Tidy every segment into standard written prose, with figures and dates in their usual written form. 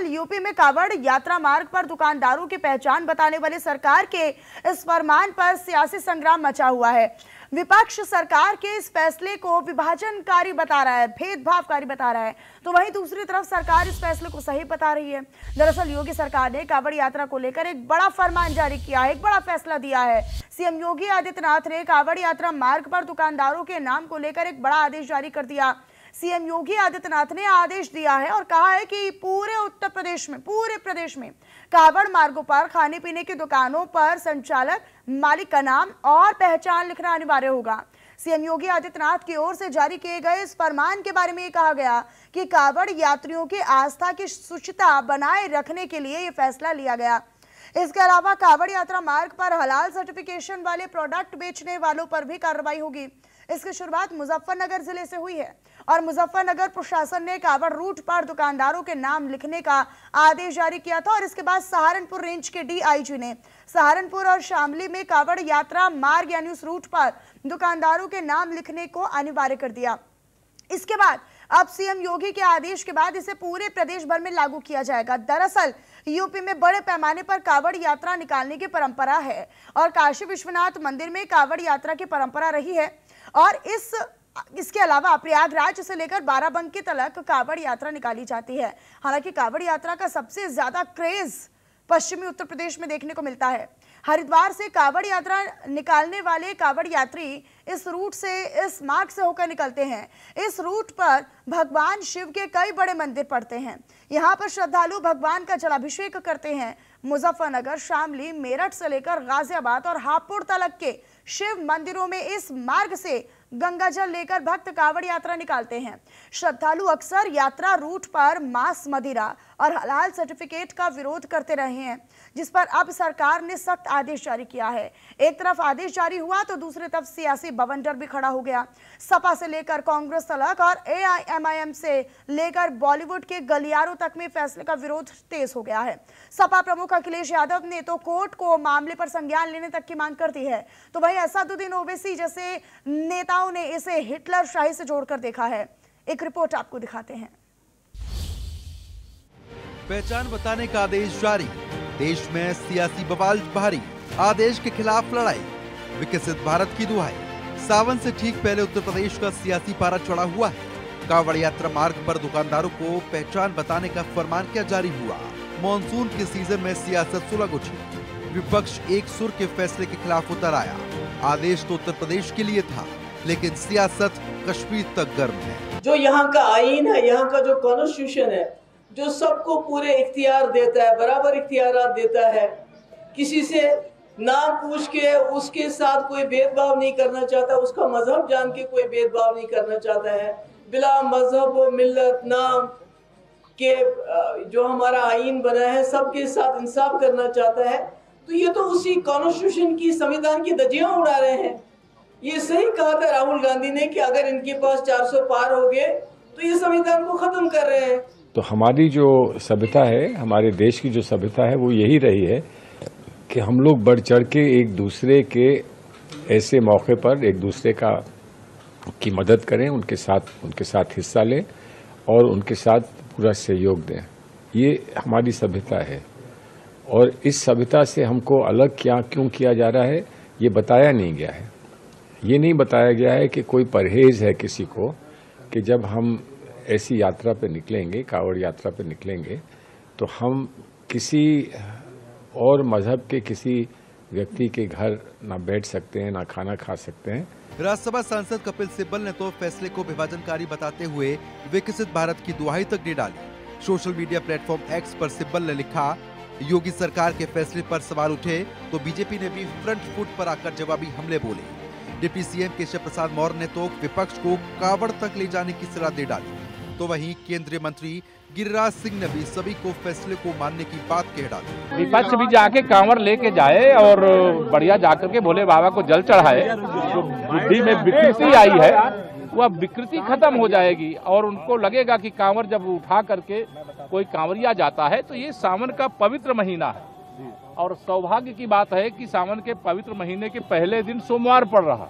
दरअसल यूपी में कावड़ यात्रा मार्ग पर दुकानदारों की पहचान बताने वाली सरकार के इस फरमान पर सियासी संग्राम मचा हुआ है। विपक्ष सरकार के इस फैसले को विभाजनकारी बता रहा है, भेदभावकारी बता रहा है, तो वहीं दूसरी तरफ सरकार इस फैसले को सही बता रही है। दरअसल योगी सरकार ने कावड़ यात्रा को लेकर एक बड़ा फरमान जारी किया है, एक बड़ा फैसला दिया है। सीएम योगी आदित्यनाथ ने कावड़ यात्रा मार्ग पर दुकानदारों के नाम को लेकर एक बड़ा आदेश जारी कर दिया। सीएम योगी आदित्यनाथ ने आदेश दिया है और कहा है कि पूरे उत्तर प्रदेश में, पूरे प्रदेश में कावड़ मार्गों पर खाने पीने की दुकानों पर संचालक, मालिक का नाम और पहचान लिखना अनिवार्य होगा। सीएम योगी आदित्यनाथ की ओर से जारी किए गए इस फरमान के बारे में कहा गया कि कावड़ यात्रियों की आस्था की शुचिता बनाए रखने के लिए यह फैसला लिया गया। इसके अलावा कावड़ यात्रा मार्ग पर हलाल सर्टिफिकेशन वाले प्रोडक्ट बेचने वालों पर भी कार्रवाई होगी। इसकी शुरुआत मुजफ्फरनगर जिले से हुई है और मुजफ्फरनगर प्रशासन ने कावड़ रूट पर दुकानदारों के नाम लिखने का आदेश जारी किया था और इसके बाद सहारनपुर रेंज के डीआईजी ने सहारनपुर और शामली में कावड़ यात्रा मार्ग यानी उस रूट पर दुकानदारों के नाम लिखने को अनिवार्य कर दिया। इसके बाद अब सीएम योगी के आदेश के बाद इसे पूरे प्रदेश भर में लागू किया जाएगा। दरअसल यूपी में बड़े पैमाने पर कावड़ यात्रा निकालने की परंपरा है और काशी विश्वनाथ मंदिर में कावड़ यात्रा की परंपरा रही है और इसके अलावा प्रयागराज से लेकर बाराबंकी तक कावड़ यात्रा निकाली जाती है। हालांकि कावड़ यात्रा का सबसे ज्यादा क्रेज पश्चिमी उत्तर प्रदेश में देखने को मिलता है। हरिद्वार से कावड़ यात्रा निकालने वाले कावड़ यात्री इस रूट से, इस मार्ग से होकर निकलते हैं। इस रूट पर भगवान शिव के कई बड़े मंदिर पड़ते हैं। यहाँ पर श्रद्धालु भगवान का जलाभिषेक करते हैं। मुजफ्फरनगर, शामली, मेरठ से लेकर गाजियाबाद और हापुड़ तक के शिव मंदिरों में इस मार्ग से गंगा जल लेकर भक्त कावड़ यात्रा निकालते हैं। श्रद्धालु अक्सर यात्रा रूट पर मांस, मदिरा और हलाल सर्टिफिकेट का विरोध करते रहे हैं, जिस पर अब सरकार ने सख्त आदेश जारी किया है। एक तरफ आदेश जारी हुआ तो दूसरी तरफ सियासी बवंडर भी खड़ा हो गया। सपा से लेकर कांग्रेस तक और एआईएमआईएम से लेकर बॉलीवुड के गलियारों तक में फैसले का विरोध तेज हो गया है। सपा प्रमुख अखिलेश यादव ने तो कोर्ट को मामले पर संज्ञान लेने तक की मांग कर दी है, तो वहीं असदुद्दीन ओवैसी जैसे नेताओं ने इसे हिटलर शाही से जोड़कर देखा है। एक रिपोर्ट आपको दिखाते हैं। पहचान बताने का आदेश जारी, देश में सियासी बवाल भारी, आदेश के खिलाफ लड़ाई, विकसित भारत की दुहाई। सावन से ठीक पहले उत्तर प्रदेश का सियासी पारा चढ़ा हुआ है। कावड़ यात्रा मार्ग पर दुकानदारों को पहचान बताने का फरमान क्या जारी हुआ। मॉनसून के सीजन में सियासत सुलग उठी, विपक्ष एक सुर के फैसले के खिलाफ उतर आया। आदेश तो उत्तर प्रदेश के लिए था, लेकिन सियासत कश्मीर तक गर्म है। जो यहाँ का आईन है, यहाँ का जो कॉन्स्टिट्यूशन है, जो सबको पूरे इख्तियार देता है, बराबर इख्तियारात देता है, किसी से नाम पूछ के उसके साथ कोई भेदभाव नहीं करना चाहता, उसका मजहब जान के कोई भेदभाव नहीं करना चाहता है, बिला मजहब मिल्लत नाम के जो हमारा आईन बना है सबके साथ इंसाफ करना चाहता है। तो ये तो उसी कॉन्स्टिट्यूशन की, संविधान की धज्जियां उड़ा रहे हैं। ये सही कहा था राहुल गांधी ने कि अगर इनके पास 400 पार हो गए तो ये संविधान को खत्म कर रहे हैं। तो हमारी जो सभ्यता है, हमारे देश की जो सभ्यता है, वो यही रही है कि हम लोग बढ़ चढ़ के एक दूसरे के ऐसे मौके पर एक दूसरे की मदद करें, उनके साथ हिस्सा लें और उनके साथ पूरा सहयोग दें। ये हमारी सभ्यता है और इस सभ्यता से हमको अलग क्यों किया जा रहा है, ये बताया नहीं गया है। ये नहीं बताया गया है कि कोई परहेज है किसी को कि जब हम ऐसी यात्रा पे निकलेंगे, कावड़ यात्रा पे निकलेंगे, तो हम किसी और मजहब के किसी व्यक्ति के घर ना बैठ सकते हैं, ना खाना खा सकते हैं। राज्यसभा सांसद कपिल सिब्बल ने तो फैसले को विभाजनकारी बताते हुए विकसित भारत की दुहाई तक दे डाली। सोशल मीडिया प्लेटफॉर्म एक्स पर सिब्बल ने लिखा, योगी सरकार के फैसले पर सवाल उठे तो बीजेपी ने भी फ्रंट फुट पर आकर जवाबी हमले बोले। डिप्टी सीएम केशव प्रसाद मौर्य ने तो विपक्ष को कावड़ तक ले जाने की सलाह दे डाली, तो वहीं केंद्रीय मंत्री गिरिराज सिंह ने भी सभी को फैसले को मानने की बात कह डाली। विपक्ष भी जाके कांवड़ लेके जाए और बढ़िया जाकर के भोले बाबा को जल चढ़ाए। जो बुद्धि में विकृति आई है वह विकृति खत्म हो जाएगी और उनको लगेगा कि कांवड़ जब उठा करके कोई कांवरिया जाता है तो ये सावन का पवित्र महीना है और सौभाग्य की बात है कि सावन के पवित्र महीने के पहले दिन सोमवार पड़ रहा।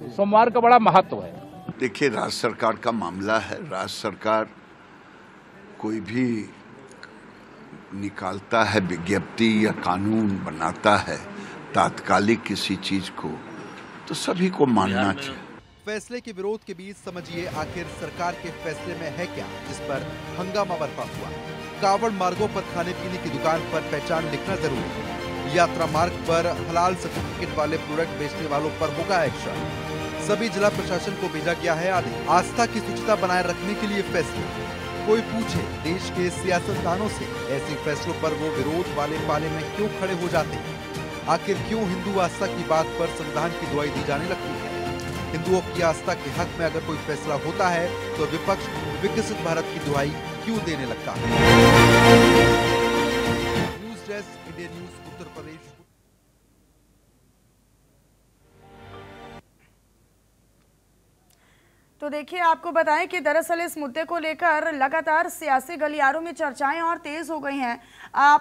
सोमवार का बड़ा महत्व है। देखिए, राज्य सरकार का मामला है। राज्य सरकार कोई भी निकालता है विज्ञप्ति या कानून बनाता है तात्कालिक किसी चीज को, तो सभी को मानना चाहिए। फैसले के विरोध के बीच समझिए आखिर सरकार के फैसले में है क्या, जिस पर हंगामा बरपा हुआ। कावड़ मार्गों पर खाने पीने की दुकान पर पहचान लिखना जरूरी है। यात्रा मार्ग पर हलाल सर्टिफिकेट वाले प्रोडक्ट बेचने वालों पर होगा एक्शन। सभी जिला प्रशासन को भेजा गया है आदेश। आस्था की शुचिता बनाए रखने के लिए फैसले। कोई पूछे देश के सियासतदानों से, ऐसे फैसलों पर वो विरोध वाले पाले में क्यों खड़े हो जाते हैं? आखिर क्यों हिंदू आस्था की बात पर संविधान की दुआई दी जाने लगती है? हिंदुओं की आस्था के हक में अगर कोई फैसला होता है तो विपक्ष विकसित भारत की दुहाई क्यों देने लगता है? News desk, India news, Uttar Pradesh. तो देखिए, आपको बताएं कि दरअसल इस मुद्दे को लेकर लगातार सियासी गलियारों में चर्चाएं और तेज हो गई हैं।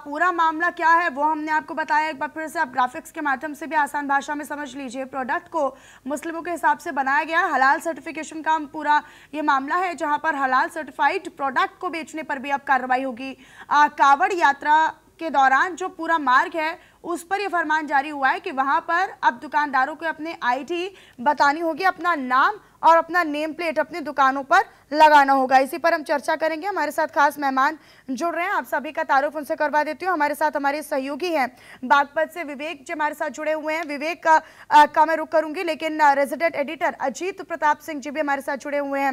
पूरा मामला क्या है वो हमने आपको बताया। एक बार फिर से आप ग्राफिक्स के माध्यम से भी आसान भाषा में समझ लीजिए। प्रोडक्ट को मुस्लिमों के हिसाब से बनाया गया, हलाल सर्टिफिकेशन का पूरा ये मामला है, जहां पर हलाल सर्टिफाइड प्रोडक्ट को बेचने पर भी अब कार्रवाई होगी। कावड़ यात्रा के दौरान जो पूरा मार्ग है उस पर यह फरमान जारी हुआ है कि वहां पर अब दुकानदारों को अपने आईडी बतानी होगी, अपना नाम और अपना नेम प्लेट अपनी दुकानों पर लगाना होगा। इसी पर हम चर्चा करेंगे। हमारे साथ खास मेहमान जुड़ रहे हैं, आप सभी का तारुफ उनसे करवा देती हूँ। हमारे साथ हमारे सहयोगी हैं बागपत से विवेक जी हमारे साथ जुड़े हुए हैं। विवेक का मैं रुख करूंगी, लेकिन रेजिडेंट एडिटर अजीत प्रताप सिंह जी भी हमारे साथ जुड़े हुए हैं।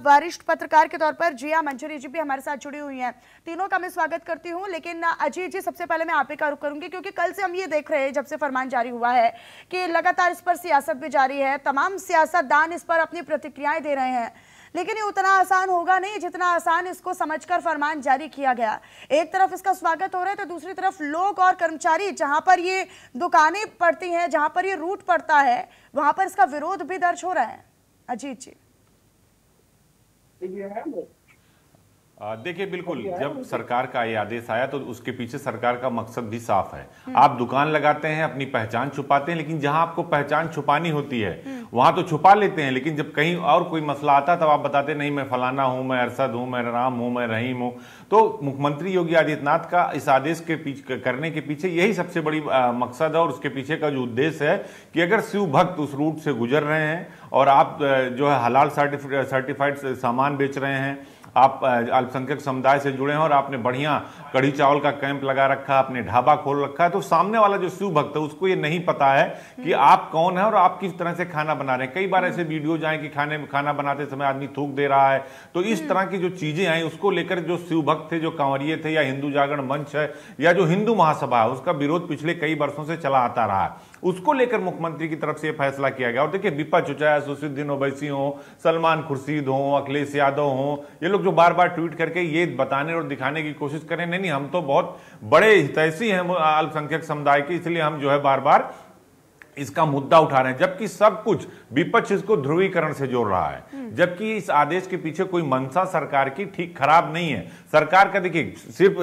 वरिष्ठ पत्रकार के तौर पर जिया मंजरी जी भी हमारे साथ जुड़ी हुई हैं। तीनों का मैं स्वागत करती हूँ। लेकिन अजीत जी, सबसे पहले मैं आप ही का रुख करूंगी, क्योंकि कल से हम ये देख रहे हैं, जब से फरमान जारी हुआ है, कि लगातार इस पर सियासत भी जारी है। तमाम सियासतदान इस पर अपनी प्रतिक्रियाएं दे रहे हैं, लेकिन ये उतना आसान होगा नहीं जितना आसान इसको समझकर फरमान जारी किया गया। एक तरफ इसका स्वागत हो रहा है तो दूसरी तरफ लोग और कर्मचारी, जहां पर ये दुकानें पड़ती हैं, जहां पर ये रूट पड़ता है, वहां पर इसका विरोध भी दर्ज हो रहा है। अजीत जी। देखिए, बिल्कुल जब सरकार का ये आदेश आया तो उसके पीछे सरकार का मकसद भी साफ है। आप दुकान लगाते हैं, अपनी पहचान छुपाते हैं, लेकिन जहां आपको पहचान छुपानी होती है वहां तो छुपा लेते हैं, लेकिन जब कहीं और कोई मसला आता है तब आप बताते नहीं मैं फलाना हूं, मैं अरशद हूं, मैं राम हूं, मैं रहीम हूं। तो मुख्यमंत्री योगी आदित्यनाथ का इस आदेश के पीछे करने के पीछे यही सबसे बड़ी मकसद है, और उसके पीछे का जो उद्देश्य है कि अगर शिव भक्त उस रूट से गुजर रहे हैं और आप जो है हलाल सर्टिफाइड सामान बेच रहे हैं, आप अल्पसंख्यक समुदाय से जुड़े हैं और आपने बढ़िया कढ़ी चावल का कैंप लगा रखा, आपने ढाबा खोल रखा है, तो सामने वाला जो शिव भक्त है उसको ये नहीं पता है कि आप कौन है और आप किस तरह से खाना बना रहे हैं। कई बार ऐसे वीडियो जाए कि खाना बनाते समय आदमी थूक दे रहा है। तो इस तरह की जो चीजें आई उसको लेकर जो शिव भक्त थे, जो कांवरिये थे, या हिंदू जागरण मंच है, या जो हिंदू महासभा है, उसका विरोध पिछले कई वर्षों से चला आता रहा है। उसको लेकर मुख्यमंत्री की तरफ से यह फैसला किया गया। और देखिए, विपक्ष चाहे असदुद्दीन ओवैसी हो, सलमान खुर्शीद हो, अखिलेश यादव हो, ये लोग जो बार बार ट्वीट करके ये बताने और दिखाने की कोशिश करें नहीं हम तो बहुत बड़े हितैषी हैं अल्पसंख्यक समुदाय के, इसलिए हम जो है बार बार इसका मुद्दा उठा रहे हैं, जबकि सब कुछ विपक्ष इसको ध्रुवीकरण से जोड़ रहा है। जबकि इस आदेश के पीछे कोई मंशा सरकार की ठीक खराब नहीं है। सरकार का देखिए, सिर्फ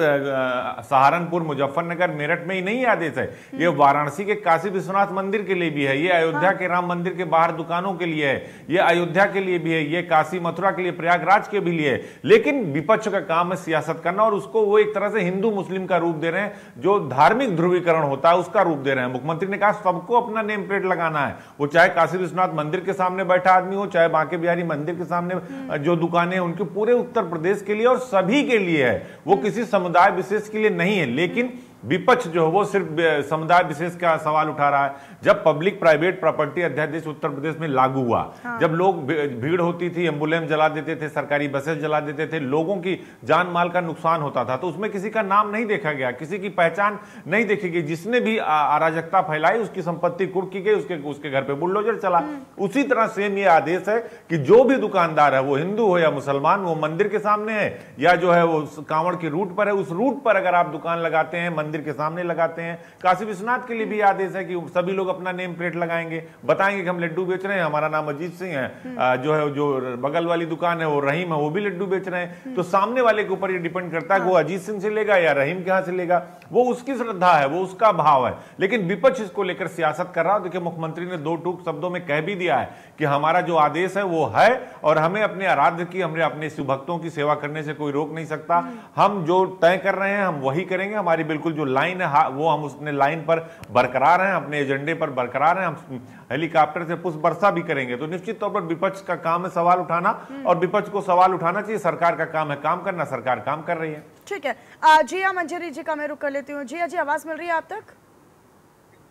सहारनपुर, मुजफ्फरनगर, मेरठ में ही नहीं आदेश है, ये वाराणसी के काशी विश्वनाथ मंदिर के लिए भी है, ये अयोध्या के राम मंदिर के बाहर दुकानों के लिए है, ये अयोध्या के लिए भी है, ये काशी मथुरा के लिए, प्रयागराज के भी लिए है। लेकिन विपक्ष का काम है सियासत करना, और उसको वो एक तरह से हिंदू मुस्लिम का रूप दे रहे हैं, जो धार्मिक ध्रुवीकरण होता है उसका रूप दे रहे हैं। मुख्यमंत्री ने कहा सबको अपना नेम प्लेट लगाना है, वो चाहे काशी विश्वनाथ मंदिर के सामने बैठा आदमी हो, चाहे बांके बिहारी मंदिर के सामने जो दुकानें हैं उनके, पूरे उत्तर प्रदेश के लिए और सभी के लिए है, वो किसी समुदाय विशेष के लिए नहीं है। लेकिन विपक्ष जो है वो सिर्फ समुदाय विशेष का सवाल उठा रहा है। जब पब्लिक प्राइवेट प्रॉपर्टी अध्यादेश उत्तर प्रदेश में लागू हुआ, जब लोग भीड़ होती थी, एम्बुलेंस जला देते थे, सरकारी बसेस जला देते थे, लोगों की जान माल का नुकसान होता था, तो उसमें किसी का नाम नहीं देखा गया, किसी की पहचान नहीं देखी गई। जिसने भी अराजकता फैलाई उसकी संपत्ति कुर्क की गई, उसके घर पे बुलडोजर चला। उसी तरह सेम ये आदेश है कि जो भी दुकानदार है, वो हिंदू हो या मुसलमान, वो मंदिर के सामने है या जो है वो कांवड़ के रूट पर है, उस रूट पर अगर आप दुकान लगाते हैं, मंदिर के सामने लगाते हैं। काशी विश्वनाथ के लिए भी आदेश है कि सभी लोग अपना नेम प्लेट लगाएंगे, बताएंगे कि हम लड्डू बेच रहे हैं, हमारा नाम अजीत सिंह है, जो बगल वाली दुकान है वो रहीम है, वो भी लड्डू बेच रहे हैं। तो सामने वाले के ऊपर ये डिपेंड करता है कि वो अजीत सिंह से लेगा या रहीम के यहां से लेगा, वो उसकी श्रद्धा है, वो उसका भाव है। लेकिन विपक्ष इसको लेकर सियासत कर रहा है। देखिए, मुख्यमंत्री ने दो टूक शब्दों में कह भी दिया है कि हमारा जो आदेश है वो है और हमें अपने आराध्य की, हमें अपने शिव भक्तों की सेवा करने से कोई रोक नहीं सकता। हम जो तय कर रहे हैं हम वही करेंगे। हमारी बिल्कुल जो लाइन है वो हम उसने लाइन पर बरकरार हैं, अपने एजेंडे पर बरकरार हैं। हम हेलीकॉप्टर से पुष्प वर्षा भी करेंगे। तो निश्चित तौर पर विपक्ष का काम है सवाल उठाना, और विपक्ष को सवाल उठाना चाहिए। सरकार का काम है काम करना, सरकार काम कर रही है। ठीक है, जिया मंजरी जी का मैं रुक कर लेती हूँ। जिया जी, आवाज मिल रही है आप तक?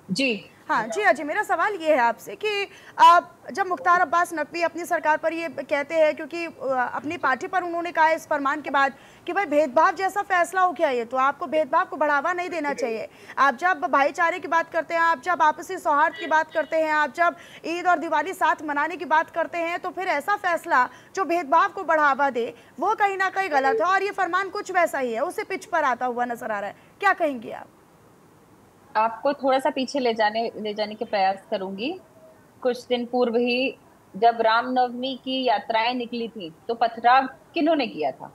जी हाँ जी, अजय, मेरा सवाल ये है आपसे कि जब मुख्तार अब्बास नकवी अपनी सरकार पर ये कहते हैं, क्योंकि अपनी पार्टी पर उन्होंने कहा इस फरमान के बाद कि भाई भेदभाव जैसा फैसला हो गया ये, तो आपको भेदभाव को बढ़ावा नहीं देना चाहिए। आप जब भाईचारे की बात करते हैं, आप जब आपसी सौहार्द की बात करते हैं, आप जब ईद और दिवाली साथ मनाने की बात करते हैं, तो फिर ऐसा फैसला जो भेदभाव को बढ़ावा दे वो कहीं ना कहीं गलत है। और ये फरमान कुछ वैसा ही है, उसे पिच पर आता हुआ नजर आ रहा है। क्या कहेंगे आप? आपको थोड़ा सा पीछे ले जाने के प्रयास करूंगी। कुछ दिन पूर्व ही जब रामनवमी की यात्राएं निकली थी तो पथराव किन्होंने किया था?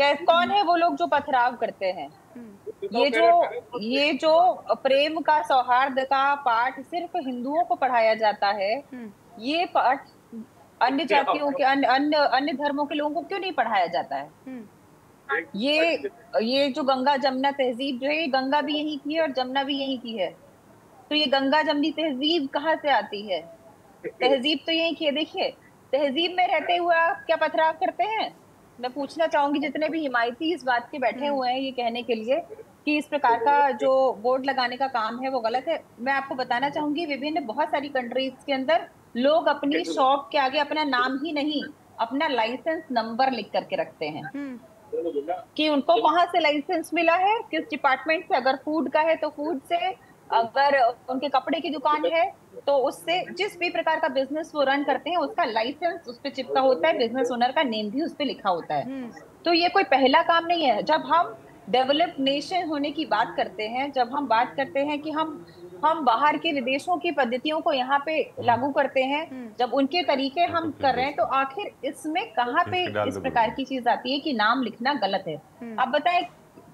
कौन है वो लोग जो पथराव करते हैं? ये जो प्रेम का, सौहार्द का पाठ सिर्फ हिंदुओं को पढ़ाया जाता है, ये पाठ अन्य जातियों के, अन्य धर्मों के लोगों को क्यों नहीं पढ़ाया जाता है? ये जो गंगा जमुना तहजीब जो है, गंगा भी यहीं की है और जमुना भी यहीं की है। तो ये गंगा जमुनी तहजीब कहाँ से आती है? तहजीब तो यहीं की है। देखिए, तहजीब में रहते हुए आप क्या पथराव करते हैं? मैं पूछना चाहूंगी, जितने भी हिमायती इस बात के बैठे हुए हैं ये कहने के लिए कि इस प्रकार का जो बोर्ड लगाने का काम है वो गलत है, मैं आपको बताना चाहूंगी विभिन्न बहुत सारी कंट्रीज के अंदर लोग अपनी शॉप के आगे अपना नाम ही नहीं, अपना लाइसेंस नंबर लिख करके रखते हैं कि उनको कहाँ से लाइसेंस मिला है, किस डिपार्टमेंट से। अगर फूड का है तो फूड से, अगर उनके कपड़े की दुकान है तो उससे, जिस भी प्रकार का बिजनेस वो रन करते हैं उसका लाइसेंस उस पर चिपका होता है, बिजनेस ओनर का नेम भी उस पर लिखा होता है। तो ये कोई पहला काम नहीं है। जब हम डेवलप्ड नेशन होने की बात करते हैं, जब हम बात करते हैं कि हम बाहर के विदेशों की पद्धतियों को यहाँ पे लागू करते हैं, जब उनके तरीके हम कर रहे हैं, तो आखिर इसमें कहाँ पे इस प्रकार की चीज आती है कि नाम लिखना गलत है? आप बताएं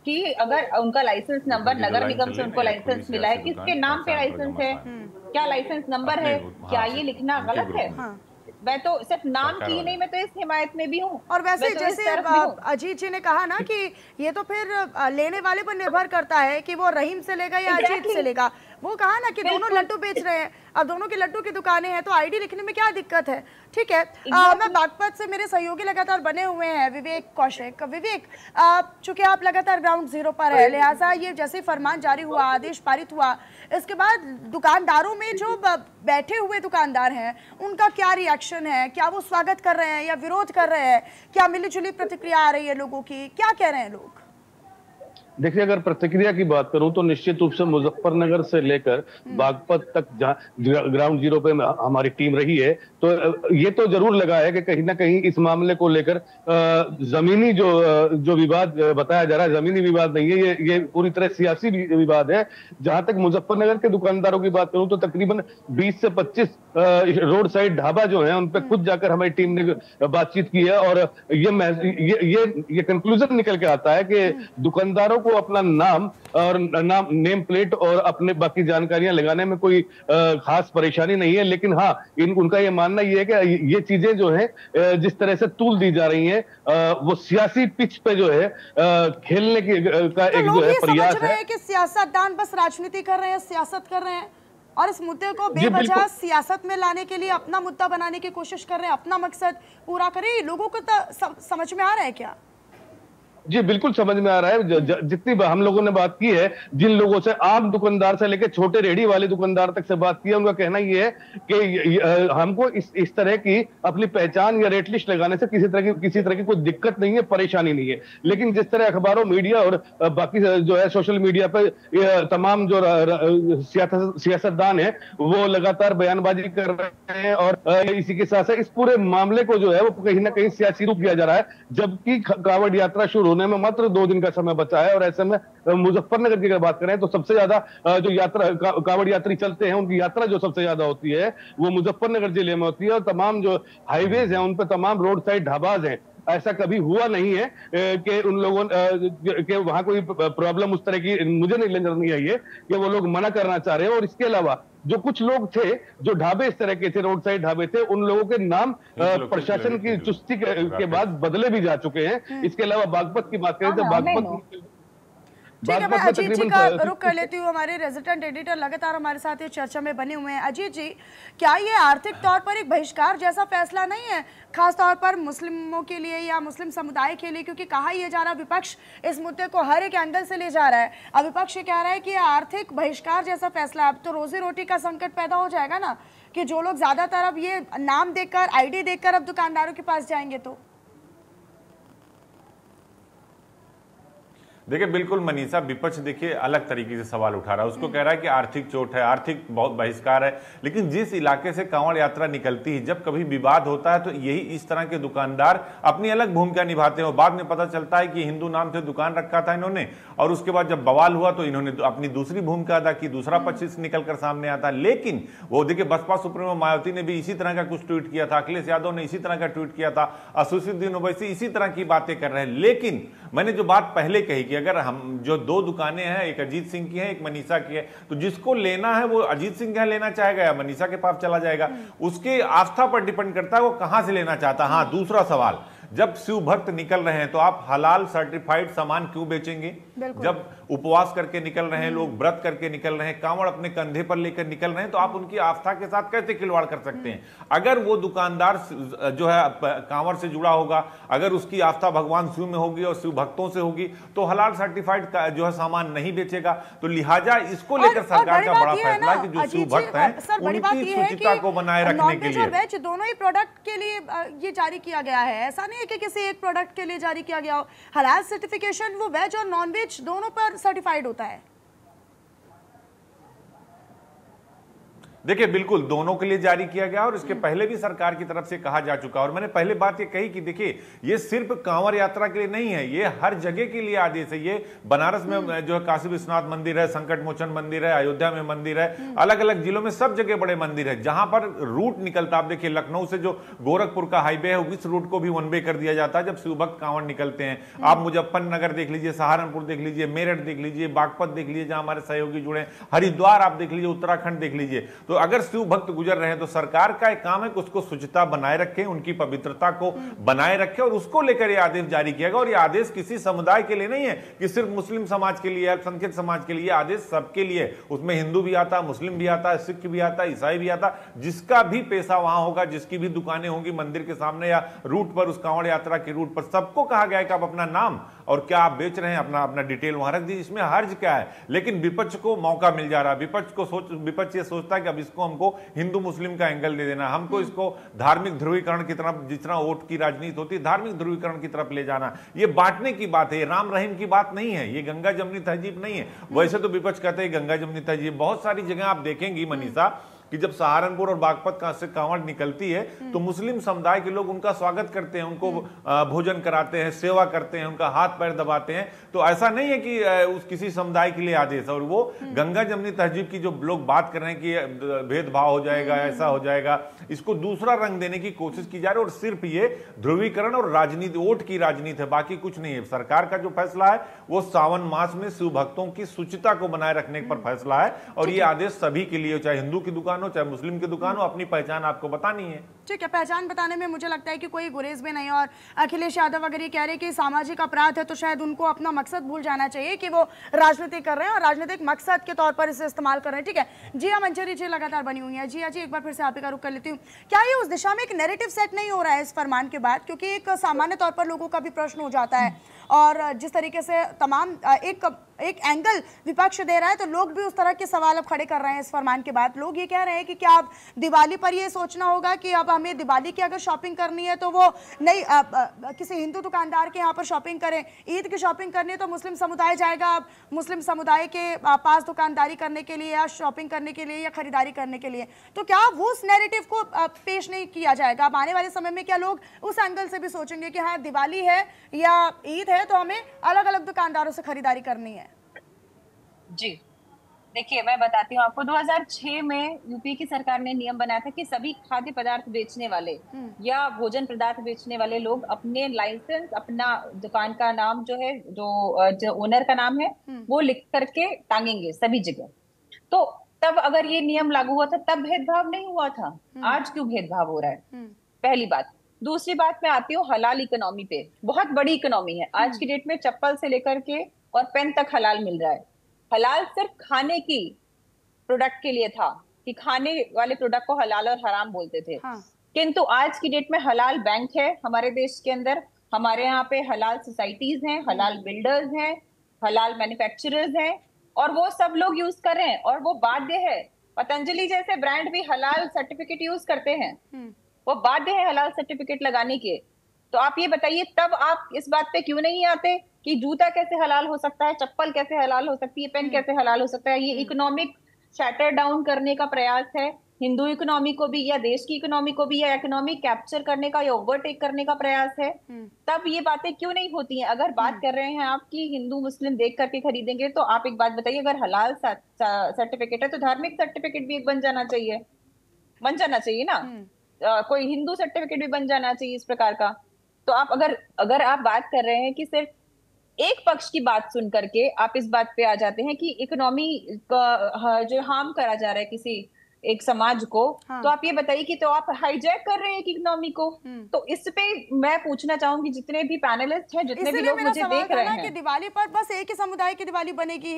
कि अगर उनका लाइसेंस नंबर, नगर निगम से उनको लाइसेंस मिला है, किसके नाम पे लाइसेंस है, क्या लाइसेंस नंबर है, क्या ये लिखना गलत है? मैं तो सिर्फ नाम की नहीं, मैं तो इस हिमायत में भी हूँ। और वैसे जैसे अजीत जी ने कहा ना कि ये तो फिर लेने वाले पर निर्भर करता है कि वो रहीम से लेगा या अजीत से लेगा। वो कहा ना कि दोनों लड्डू बेच रहे हैं, अब दोनों की लड्डू की दुकानें हैं तो आईडी लिखने में क्या दिक्कत है? ठीक है, मैं बागपत से, मेरे सहयोगी लगातार बने हुए हैं विवेक कौशिक। विवेक, चूंकि आप लगातार ग्राउंड जीरो पर है, लिहाजा ये जैसे फरमान जारी हुआ, आदेश पारित हुआ, इसके बाद दुकानदारों में जो बैठे हुए दुकानदार हैं उनका क्या रिएक्शन है? क्या वो स्वागत कर रहे हैं या विरोध कर रहे हैं? क्या मिलीजुली प्रतिक्रिया आ रही है लोगों की? क्या कह रहे हैं लोग? देखिए, अगर प्रतिक्रिया की बात करूं तो निश्चित रूप से मुजफ्फरनगर से लेकर बागपत तक ग्राउंड जीरो पे हमारी टीम रही है, तो ये तो जरूर लगा है कि कहीं ना कहीं इस मामले को लेकर जमीनी जो विवाद बताया जा रहा है, जमीनी विवाद नहीं है, ये पूरी तरह सियासी विवाद है। जहां तक मुजफ्फरनगर के दुकानदारों की बात करूं तो तकरीबन 20 से 25 रोड साइड ढाबा जो है उन पर खुद जाकर हमारी टीम ने बातचीत की है, और ये कंक्लूजन निकल के आता है कि दुकानदारों को अपना नाम और नेम प्लेट और अपने बाकी जानकारियां लगाने में कोई खास परेशानी नहीं है। लेकिन हाँ, उनका ये मानना ये है कि ये चीजें जो है जिस तरह से तूल दी जा रही हैं, वो सियासी पिच पे जो है खेलने का एक जो है प्रयास है कि सियासतदान बस राजनीति कर रहे हैं, सियासत कर रहे हैं और इस मुद्दे को बेवजह सियासत में लाने के लिए अपना मुद्दा बनाने की कोशिश कर रहे हैं, अपना मकसद पूरा करें। लोगों को तो समझ में आ रहा है क्या? जी बिल्कुल समझ में आ रहा है। जितनी हम लोगों ने बात की है, जिन लोगों से, आम दुकानदार से लेकर छोटे रेडी वाले दुकानदार तक से बात की है, उनका कहना ये है कि हमको इस तरह की अपनी पहचान या रेट लिस्ट लगाने से किसी तरह की कोई दिक्कत नहीं है, परेशानी नहीं है। लेकिन जिस तरह अखबारों, मीडिया और बाकी जो है सोशल मीडिया पर तमाम जो सियासतदान है वो लगातार बयानबाजी कर रहे हैं, और इसी के साथ साथ इस पूरे मामले को जो है वो कहीं ना कहीं सियासी रूप दिया जा रहा है। जबकि कांवड़ यात्रा शुरू होने में मात्र 2 दिन का समय बचा है। और ऐसे में मुजफ्फरनगर की अगर बात करें तो सबसे ज्यादा जो यात्रा कांवड़ यात्री चलते हैं उनकी यात्रा जो सबसे ज्यादा होती है वो मुजफ्फरनगर जिले में होती है। और तमाम जो हाईवेज हैं उन पर तमाम रोड साइड ढाबाज हैं। ऐसा कभी हुआ नहीं है कि उन लोगों के वहां कोई प्रॉब्लम उस तरह की मुझे नहीं नजर नहीं आई है कि वो लोग मना करना चाह रहे हैं। और इसके अलावा जो कुछ लोग थे जो ढाबे इस तरह के थे, रोड साइड ढाबे थे, उन लोगों के नाम प्रशासन की चुस्ती के बाद बदले भी जा चुके हैं। इसके अलावा बागपत की बात करें तो बागपत ठीक है, मैं अजीत जी का रुख कर लेती हूँ। हमारे रेजिडेंट एडिटर लगातार हमारे साथ ये चर्चा में बने हुए हैं। अजीत जी, क्या ये आर्थिक तौर पर एक बहिष्कार जैसा फैसला नहीं है, खास तौर पर मुस्लिमों के लिए या मुस्लिम समुदाय के लिए? क्योंकि कहा यह जा रहा, विपक्ष इस मुद्दे को हर एक एंगल से ले जा रहा है। अब विपक्ष ये कह रहा है कि आर्थिक बहिष्कार जैसा फैसला, अब तो रोजी रोटी का संकट पैदा हो जाएगा ना, कि जो लोग ज्यादातर अब ये नाम देखकर, आईडी देखकर अब दुकानदारों के पास जाएंगे। तो देखिए बिल्कुल मनीषा, विपक्ष देखिए अलग तरीके से सवाल उठा रहा है। उसको कह रहा है कि आर्थिक चोट है, आर्थिक बहुत बहिष्कार है। लेकिन जिस इलाके से कांवड़ यात्रा निकलती है, जब कभी विवाद होता है तो यही इस तरह के दुकानदार अपनी अलग भूमिका निभाते हैं। और बाद में पता चलता है कि हिंदू नाम से दुकान रखा था इन्होंने, और उसके बाद जब बवाल हुआ तो इन्होंने अपनी दूसरी भूमिका अदा की, दूसरा पक्ष निकल कर सामने आता है। लेकिन वो देखिए बसपा सुप्रीमो मायावती ने भी इसी तरह का कुछ ट्वीट किया था, अखिलेश यादव ने इसी तरह का ट्वीट किया था, असदुद्दीन ओवैसी इसी तरह की बातें कर रहे हैं। लेकिन मैंने जो बात पहले कही कि अगर हम जो 2 दुकानें हैं, एक अजीत सिंह की है, एक मनीषा की है, तो जिसको लेना है वो अजीत सिंह के लेना चाहेगा या मनीषा के पास चला जाएगा, उसके आस्था पर डिपेंड करता है वो कहां से लेना चाहता है। हाँ, दूसरा सवाल, जब शिव भक्त निकल रहे हैं तो आप हलाल सर्टिफाइड सामान क्यों बेचेंगे? जब उपवास करके निकल रहे हैं लोग, व्रत करके निकल रहे हैं, कांवड़ अपने कंधे पर लेकर निकल रहे हैं, तो आप उनकी आस्था के साथ कैसे खिलवाड़ कर सकते हैं? अगर वो दुकानदार जो है कांवड़ से जुड़ा होगा, अगर उसकी आस्था भगवान शिव में होगी और शिव भक्तों से होगी, तो हलाल सर्टिफाइड का जो है सामान नहीं बेचेगा। तो लिहाजा इसको लेकर सरकार का बड़ा फैसला है कि जो शिव भक्त हैं उनकी शुचिता को बनाए रखने के लिए दोनों ही प्रोडक्ट के लिए ये जारी किया गया है। ऐसा नहीं कि किसी एक प्रोडक्ट के लिए जारी किया गया हो। हलाल सर्टिफिकेशन वो वेज और नॉन वेज दोनों पर सर्टिफाइड होता है। देखिए बिल्कुल दोनों के लिए जारी किया गया और इसके पहले भी सरकार की तरफ से कहा जा चुका। और मैंने पहले बात ये कही कि देखिए ये सिर्फ कांवड़ यात्रा के लिए नहीं है, ये हर जगह के लिए आदेश है। ये बनारस में जो है काशी विश्वनाथ मंदिर है, संकट मोचन मंदिर है, अयोध्या में मंदिर है, अलग अलग जिलों में सब जगह बड़े मंदिर है जहां पर रूट निकलता। आप देखिए लखनऊ से जो गोरखपुर का हाईवे है उस रूट को भी वन वे कर दिया जाता है जब शिव भक्त कांवड़ निकलते हैं। आप मुजफ्फरनगर देख लीजिए, सहारनपुर देख लीजिए, मेरठ देख लीजिए, बागपत देख लीजिए जहां हमारे सहयोगी जुड़े, हरिद्वार आप देख लीजिए, उत्तराखंड देख लीजिए। तो अगर शिव भक्त गुजर रहे हैं तो सरकार का एक काम है कि उसको शुचिता बनाए रखें, उनकी पवित्रता को बनाए रखें, और उसको लेकर यह आदेश जारी किया गया। और यह आदेश किसी समुदाय के लिए नहीं है कि सिर्फ मुस्लिम समाज के लिए, अल्पसंख्यक समाज के लिए, आदेश सबके लिए। उसमें हिंदू भी आता, मुस्लिम भी आता, सिख भी आता, ईसाई भी आता, जिसका भी पैसा वहां होगा, जिसकी भी दुकानें होंगी मंदिर के सामने या रूट पर, उस कांवड़ यात्रा के रूट पर, सबको कहा गया है कि आप अपना नाम और क्या आप बेच रहे हैं अपना डिटेल वहां रख दीजिए। इसमें हर्ज क्या है? लेकिन विपक्ष को मौका मिल जा रहा है। विपक्ष ये सोचता है कि अब इसको हमको हिंदू मुस्लिम का एंगल दे देना, हमको इसको धार्मिक ध्रुवीकरण की तरफ, जितना वोट की राजनीति होती है धार्मिक ध्रुवीकरण की तरफ ले जाना। ये बांटने की बात है, राम रहीम की बात नहीं है, ये गंगा जमुनी तहजीब नहीं है। वैसे तो विपक्ष कहते हैं गंगा जमुनी तहजीब। बहुत सारी जगह आप देखेंगी मनीषा कि जब सहारनपुर और बागपत से कांवड़ निकलती है तो मुस्लिम समुदाय के लोग उनका स्वागत करते हैं, उनको भोजन कराते हैं, सेवा करते हैं, उनका हाथ पैर दबाते हैं। तो ऐसा नहीं है कि उस किसी समुदाय के लिए आदेश है। और वो गंगा जमुनी तहजीब की जो लोग बात कर रहे हैं कि भेदभाव हो जाएगा, ऐसा हो जाएगा, इसको दूसरा रंग देने की कोशिश की जा रही है। और सिर्फ ये ध्रुवीकरण और राजनीति, वोट की राजनीति है, बाकी कुछ नहीं है। सरकार का जो फैसला है वो सावन मास में शिव भक्तों की शुचिता को बनाए रखने पर फैसला है। और ये आदेश सभी के लिए, चाहे हिंदू की दुकान हो चाहे मुस्लिम की दुकान हो, अपनी पहचान आपको बतानी है। ठीक है, पहचान बताने में मुझे लगता है कि कोई गुरेज में नहीं। और अखिलेश यादव अगर ये कह रहे हैं कि सामाजिक अपराध है तो शायद उनको अपना मकसद भूल जाना चाहिए कि वो राजनीति कर रहे हैं और राजनीतिक मकसद के तौर पर इसे इस्तेमाल कर रहे हैं। ठीक है, जिया मंचरी जी लगातार बनी हुई है। जिया जी, एक बार फिर से आप ही का रुख कर लेती हूँ। क्या ये उस दिशा में एक नैरेटिव सेट नहीं हो रहा है इस फरमान के बाद? क्योंकि एक सामान्य तौर पर लोगों का भी प्रश्न हो जाता है, और जिस तरीके से तमाम एक एक एंगल विपक्ष दे रहा है, तो लोग भी उस तरह के सवाल अब खड़े कर रहे हैं इस फरमान के बाद। लोग ये कह रहे हैं कि क्या अब दिवाली पर ये सोचना होगा कि अब हमें दिवाली की अगर शॉपिंग करनी है तो वो नहीं किसी हिंदू दुकानदार के यहाँ पर शॉपिंग करें, ईद की शॉपिंग करनी है तो मुस्लिम समुदाय जाएगा अब मुस्लिम समुदाय के पास दुकानदारी करने के लिए या शॉपिंग करने के लिए या खरीदारी करने के लिए। तो क्या वो उस नैरेटिव को पेश नहीं किया जाएगा? अब आने वाले समय में क्या लोग उस एंगल से भी सोचेंगे कि हाँ दिवाली है या ईद है तो हमें अलग अलग दुकानदारों से खरीदारी करनी है? जी देखिए, मैं बताती हूँ आपको, 2006 में यूपी की सरकार ने नियम बनाया था कि सभी खाद्य पदार्थ बेचने वाले या भोजन पदार्थ बेचने वाले लोग अपने लाइसेंस, अपना दुकान का नाम जो है, जो ओनर का नाम है, वो लिख करके टांगेंगे सभी जगह। तो तब अगर ये नियम लागू हुआ था तब भेदभाव नहीं हुआ था, आज क्यों भेदभाव हो रहा है? पहली बात। दूसरी बात, मैं आती हूँ हलाल इकोनॉमी पे। बहुत बड़ी इकोनॉमी है आज की डेट में, चप्पल से लेकर के और पेन तक हलाल मिल रहा है। हलाल सिर्फ खाने की प्रोडक्ट के लिए था कि खाने वाले प्रोडक्ट को हलाल और हराम बोलते थे। किंतु आज की डेट में हलाल बैंक है हमारे देश के अंदर, हमारे यहाँ पे हलाल सोसाइटीज हैं, हलाल बिल्डर्स हैं, हलाल मैन्युफैक्चरर्स हैं, और वो सब लोग यूज कर रहे हैं। और वो बाध्य है, पतंजलि जैसे ब्रांड भी हलाल सर्टिफिकेट यूज करते हैं, वो बाध्य है हलाल सर्टिफिकेट लगाने के। तो आप ये बताइए, तब आप इस बात पे क्यों नहीं आते कि जूता कैसे हलाल हो सकता है, चप्पल कैसे हलाल हो सकती है, पेन कैसे हलाल हो सकता है? ये इकोनॉमिक शैटर डाउन करने का प्रयास है, हिंदू इकोनॉमी को भी या देश की इकोनॉमी को भी, या इकोनॉमी कैप्चर करने का या ओवरटेक करने का प्रयास है। तब ये बातें क्यों नहीं होती हैं? अगर बात कर रहे हैं आप कि हिंदू मुस्लिम देख करके खरीदेंगे, तो आप एक बात बताइए, अगर हलाल सर्टिफिकेट है तो धार्मिक सर्टिफिकेट भी एक बन जाना चाहिए ना। कोई हिंदू सर्टिफिकेट भी बन जाना चाहिए इस प्रकार का। तो आप अगर आप बात कर रहे हैं कि सिर्फ एक पक्ष की बात सुन करके आप इस बात पे आ जाते हैं कि इकोनॉमी का जो हार्म करा जा रहा है किसी एक समाज को, तो आप ये बताइए कि तो आप हाईजैक कर रहे हैं इकोनॉमी को। तो इस पे मैं पूछना चाहूंगी जितने भी पैनलिस्ट हैं, जितने भी लोग मुझे देख रहे हैं, कि दिवाली पर बस एक ही समुदाय की दिवाली बनेगी,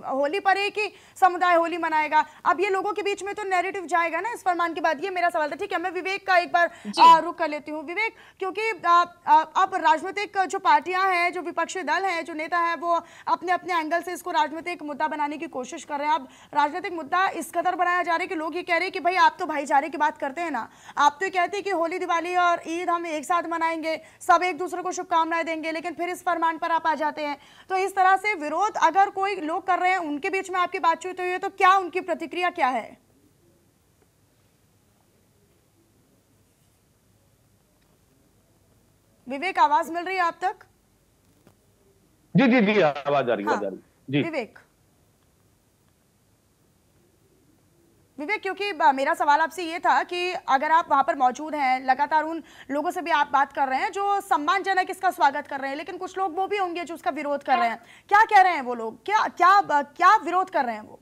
होली पर एक ही समुदाय होली मनाएगा। अब ये लोगों के बीच में तो नैरेटिव जाएगा ना इस फरमान के बाद। ये मेरा सवाल था। ठीक है, मैं विवेक का एक बार रुख कर लेती हूँ। विवेक, क्योंकि अब राजनीतिक जो पार्टियां हैं, जो विपक्षी दल हैं, जो नेता है, वो अपने अपने एंगल से इसको राजनीतिक मुद्दा बनाने की कोशिश कर रहे हैं। अब राजनीतिक मुद्दा इस कदर बनाया जा रहा है कि लोग ये कह रहे हैं कि भाई आप तो भाईचारे की बात करते हैं ना, आप तो कहते हैं कि होली दिवाली और ईद हम एक साथ मनाएंगे, सब एक दूसरे को शुभकामनाएं देंगे, लेकिन फिर इस फरमान पर आप आ जाते हैं। तो इस तरह से विरोध अगर कोई लोग कर रहे हैं, उनके बीच में आपकी बातचीत हुई है, तो क्या उनकी प्रतिक्रिया क्या है? विवेक, आवाज मिल रही है आप तक? जी जी जी, आवाज आ रही है। जी विवेक, क्योंकि मेरा सवाल आपसे ये था कि अगर आप वहां पर मौजूद हैं, लगातार उन लोगों से भी आप बात कर रहे हैं जो सम्मानजनक इसका स्वागत कर रहे हैं, लेकिन कुछ लोग वो भी होंगे जो उसका विरोध कर रहे हैं। क्या कह रहे हैं वो लोग? क्या विरोध कर रहे हैं वो?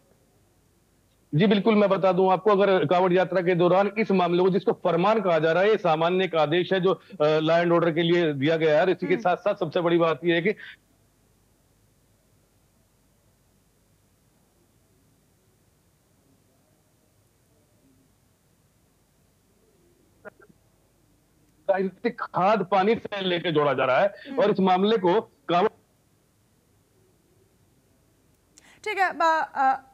जी बिल्कुल, मैं बता दूं आपको, अगर कांवड़ यात्रा के दौरान इस मामले को, जिसको फरमान कहा जा रहा है, ये सामान्य एक आदेश है जो लॉ एंड ऑर्डर के लिए दिया गया है। इसी के साथ साथ सबसे बड़ी बात यह है कि राजनीतिक खाद पानी से लेकर जोड़ा जा रहा है, और इस मामले को ठीक है।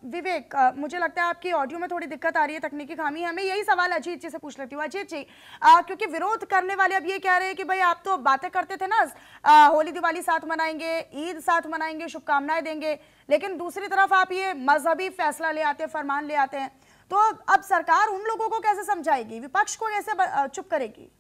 विवेक, मुझे लगता है आपकी ऑडियो में थोड़ी दिक्कत आ रही है, तकनीकी खामी है। मैं यही सवाल अजीत जी से पूछ लेती हूँ। अजीत जी, क्योंकि विरोध करने वाले अब ये कह रहे हैं कि भाई आप तो बातें करते थे ना, होली दिवाली साथ मनाएंगे, ईद साथ मनाएंगे, शुभकामनाएं देंगे, लेकिन दूसरी तरफ आप ये मजहबी फैसला ले आते हैं, फरमान ले आते हैं। तो अब सरकार उन लोगों को कैसे समझाएगी, विपक्ष को कैसे चुप करेगी?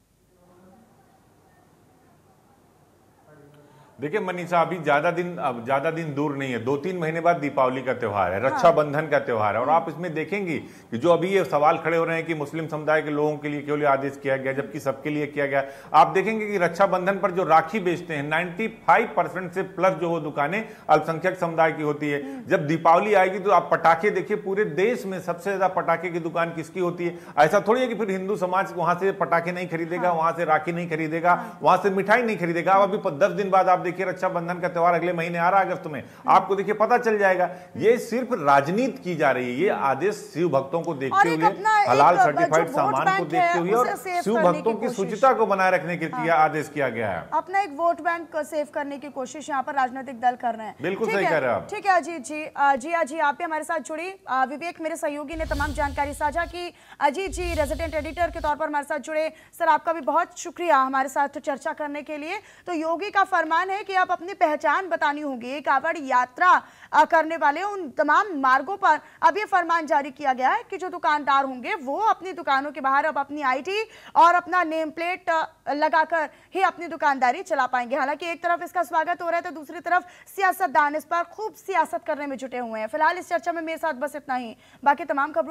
देखिए मनीषा, अभी ज्यादा दिन दूर नहीं है, 2-3 महीने बाद दीपावली का त्योहार है, रक्षाबंधन का त्योहार है। और आप इसमें देखेंगे कि जो अभी ये सवाल खड़े हो रहे हैं कि मुस्लिम समुदाय के लोगों के लिए क्यों आदेश किया गया जबकि सबके लिए किया गया, आप देखेंगे कि रक्षाबंधन पर जो राखी बेचते हैं 95% से प्लस जो वो दुकानें अल्पसंख्यक समुदाय की होती है। जब दीपावली आएगी तो आप पटाखे देखिए, पूरे देश में सबसे ज्यादा पटाखे की दुकान किसकी होती है? ऐसा थोड़ी है कि फिर हिंदू समाज वहां से पटाखे नहीं खरीदेगा, वहां से राखी नहीं खरीदेगा, वहां से मिठाई नहीं खरीदेगा। अब अभी 10 दिन बाद आप देखिए रक्षाबंधन का त्योहार अगले महीने आ रहा है अगस्त में, आपको देखिए पता चल जाएगा। ये सिर्फ राजनीति की जा रही है। ये आदेश शिव भक्तों को देखते हुए, हलाल सर्टिफाइड सामान को देखते हुए और शिव भक्तों की शुचिता को बनाए रखने के लिए आदेश किया गया है। अपना एक वोट बैंक सेव करने की कोशिश यहाँ पर राजनीतिक दल कर रहे हैं। बिल्कुल सही कह रहे हैं आप। ठीक है अजीत जी आप भी हमारे साथ जुड़ी। विवेक मेरे सहयोगी ने तमाम जानकारी साझा की। अजीत जी रेजिडेंट एडिटर के तौर पर हमारे साथ जुड़े। सर आपका भी बहुत शुक्रिया हमारे साथ चर्चा करने के लिए। तो योगी का फरमान है कि आप अपनी पहचान बतानी होगी। कांवड़ यात्रा करने वाले उन तमाम मार्गों पर अब ये फरमान जारी किया गया है कि जो दुकानदार होंगे वो अपनी दुकानों के बाहर अब अपनी आईडी और अपना नेम प्लेट लगाकर ही अपनी दुकानदारी चला पाएंगे। हालांकि एक तरफ इसका स्वागत हो रहा है तो दूसरी तरफ सियासतदान इस पर खूब सियासत करने में जुटे हुए हैं। फिलहाल इस चर्चा में मेरे साथ बस इतना ही। बाकी तमाम खबरों